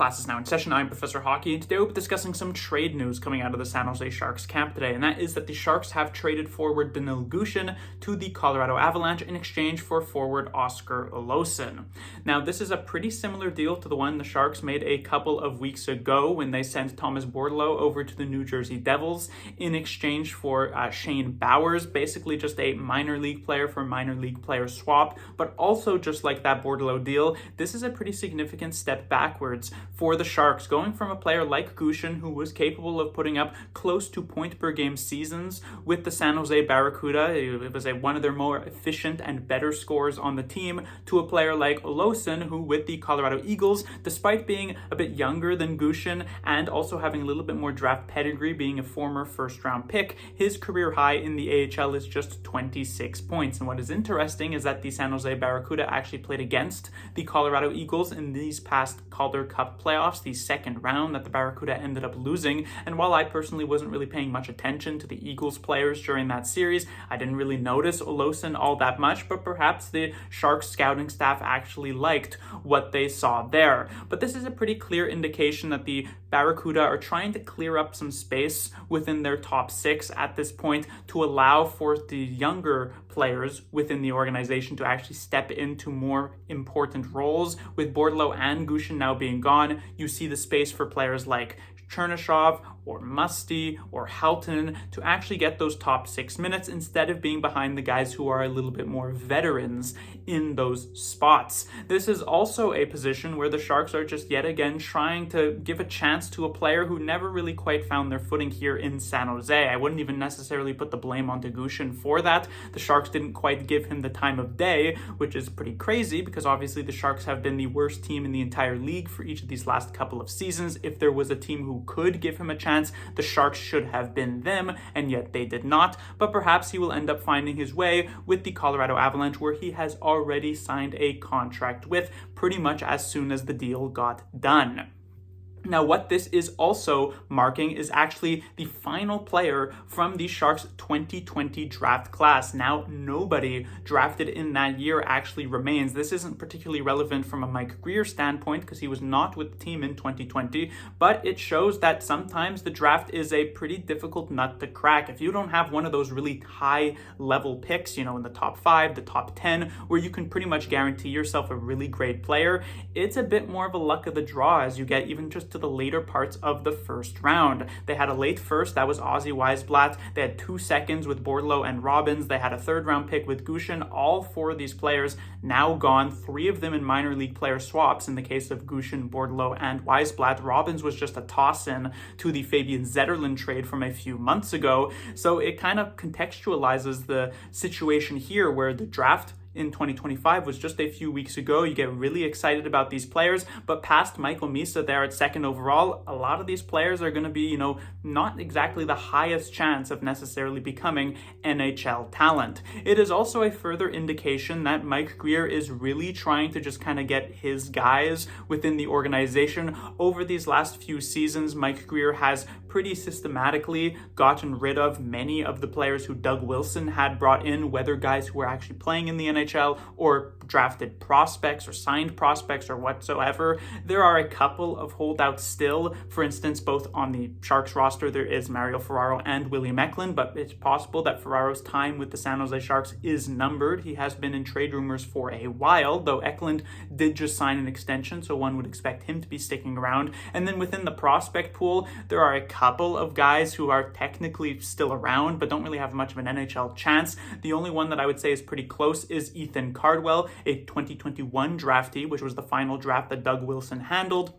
Class is now in session. I'm Professor Hockey, and today we'll be discussing some trade news coming out of the San Jose Sharks camp today, and that is that the Sharks have traded forward Danil Gushchin to the Colorado Avalanche in exchange for forward Oskar Olausson. Now, this is a pretty similar deal to the one the Sharks made a couple of weeks ago when they sent Thomas Bordeleau over to the New Jersey Devils in exchange for Shane Bowers, basically just a minor league player for minor league player swap, but also just like that Bordeleau deal, this is a pretty significant step backwards for the Sharks, going from a player like Gushchin, who was capable of putting up close to point per game seasons with the San Jose Barracuda. It was one of their more efficient and better scorers on the team, to a player like Olausson, who with the Colorado Eagles, despite being a bit younger than Gushchin and also having a little bit more draft pedigree, being a former first-round pick, his career high in the AHL is just 26 points. And what is interesting is that the San Jose Barracuda actually played against the Colorado Eagles in these past Calder Cup playoffs, the second round that the Barracuda ended up losing. And while I personally wasn't really paying much attention to the Eagles players during that series, I didn't really notice Olausson all that much, but perhaps the Sharks scouting staff actually liked what they saw there. But this is a pretty clear indication that the Barracuda are trying to clear up some space within their top six at this point to allow for the younger players within the organization to actually step into more important roles. With Bordeleau and Gushchin now being gone, you see the space for players like Chernyshov or Musty or Houghton to actually get those top 6 minutes instead of being behind the guys who are a little bit more veterans in those spots. This is also a position where the Sharks are just yet again trying to give a chance to a player who never really quite found their footing here in San Jose. I wouldn't even necessarily put the blame onto Gushchin for that. The Sharks didn't quite give him the time of day, which is pretty crazy because obviously the Sharks have been the worst team in the entire league for each of these last couple of seasons. If there was a team who could give him a chance, the Sharks should have been them, and yet they did not. But perhaps he will end up finding his way with the Colorado Avalanche, where he has already signed a contract with pretty much as soon as the deal got done. Now, what this is also marking is actually the final player from the Sharks 2020 draft class. Now, nobody drafted in that year actually remains. This isn't particularly relevant from a Mike Grier standpoint because he was not with the team in 2020, but it shows that sometimes the draft is a pretty difficult nut to crack. If you don't have one of those really high level picks, in the top 5, the top 10, where you can pretty much guarantee yourself a really great player, it's a bit more of a luck of the draw as you get even just to the later parts of the first round. They had a late first, that was Ozzy Weisblatt. They had 2 seconds with Bordeleau and Robbins. They had a third round pick with Gushchin. All 4 of these players now gone, 3 of them in minor league player swaps in the case of Gushchin, Bordeleau, and Weisblatt. Robbins was just a toss-in to the Fabian Zetterlund trade from a few months ago. So it kind of contextualizes the situation here where the draft in 2025 was just a few weeks ago. You get really excited about these players, but past Michael Misa there at 2nd overall, a lot of these players are going to be, not exactly the highest chance of necessarily becoming NHL talent. It is also a further indication that Mike Grier is really trying to just kind of get his guys within the organization. Over these last few seasons, Mike Grier has pretty systematically gotten rid of many of the players who Doug Wilson had brought in, whether guys who were actually playing in the NHL or drafted prospects or signed prospects or whatsoever. There are a couple of holdouts still. For instance, both on the Sharks roster, there is Mario Ferraro and William Eklund, but it's possible that Ferraro's time with the San Jose Sharks is numbered. He has been in trade rumors for a while, though Eklund did just sign an extension, so one would expect him to be sticking around. And then within the prospect pool, there are a couple of guys who are technically still around, but don't really have much of an NHL chance. The only one that I would say is pretty close is Ethan Cardwell, a 2021 draftee, which was the final draft that Doug Wilson handled.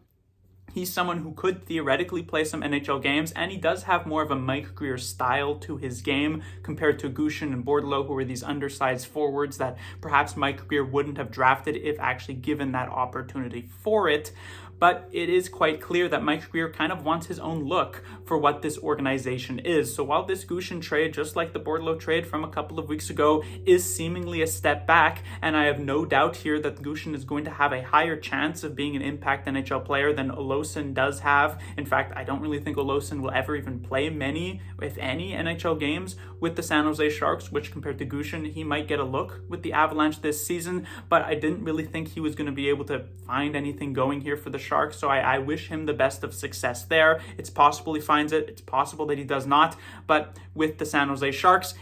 He's someone who could theoretically play some NHL games, and he does have more of a Mike Grier style to his game compared to Gushchin and Bordeleau, who are these undersized forwards that perhaps Mike Grier wouldn't have drafted if actually given that opportunity for it. But it is quite clear that Mike Grier kind of wants his own look for what this organization is. So while this Gushchin trade, just like the Bordeleau trade from a couple of weeks ago, is seemingly a step back, and I have no doubt here that Gushchin is going to have a higher chance of being an impact NHL player than Olausson does have. In fact, I don't really think Olausson will ever even play many, if any, NHL games with the San Jose Sharks, which compared to Gushchin, he might get a look with the Avalanche this season, but I didn't really think he was going to be able to find anything going here for the Sharks Sharks, so I wish him the best of success there. It's possible he finds it, it's possible that he does not, but with the San Jose Sharks,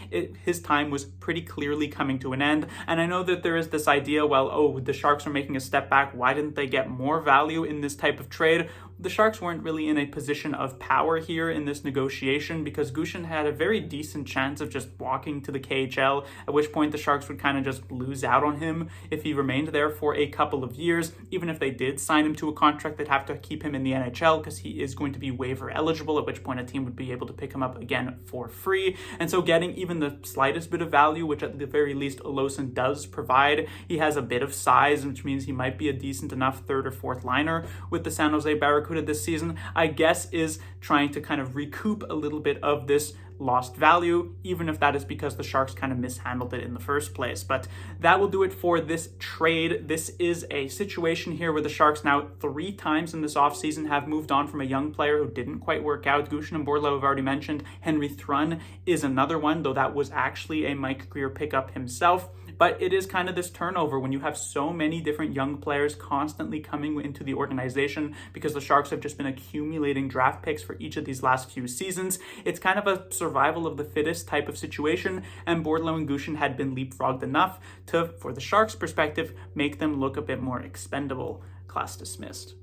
his time was pretty clearly coming to an end. And I know that there is this idea, well, oh, the Sharks are making a step back, why didn't they get more value in this type of trade? The Sharks weren't really in a position of power here in this negotiation because Gushchin had a very decent chance of just walking to the KHL, at which point the Sharks would kind of just lose out on him if he remained there for a couple of years. Even if they did sign him to a contract, they'd have to keep him in the NHL because he is going to be waiver eligible, at which point a team would be able to pick him up again for free. And so getting even the slightest bit of value, which at the very least Olausson does provide, he has a bit of size, which means he might be a decent enough third or fourth liner with the San Jose Barracuda this season, I guess is trying to kind of recoup a little bit of this lost value, even if that is because the Sharks kind of mishandled it in the first place. But that will do it for this trade. This is a situation here where the Sharks now 3 times in this offseason have moved on from a young player who didn't quite work out. Gushchin and Bordeleau have already mentioned. Henry Thrun is another one, though that was actually a Mike Greer pickup himself. But it is kind of this turnover when you have so many different young players constantly coming into the organization because the Sharks have just been accumulating draft picks for each of these last few seasons. It's kind of a survival of the fittest type of situation, and Bordeleau and Gushchin had been leapfrogged enough to, for the Sharks' perspective, make them look a bit more expendable. Class dismissed.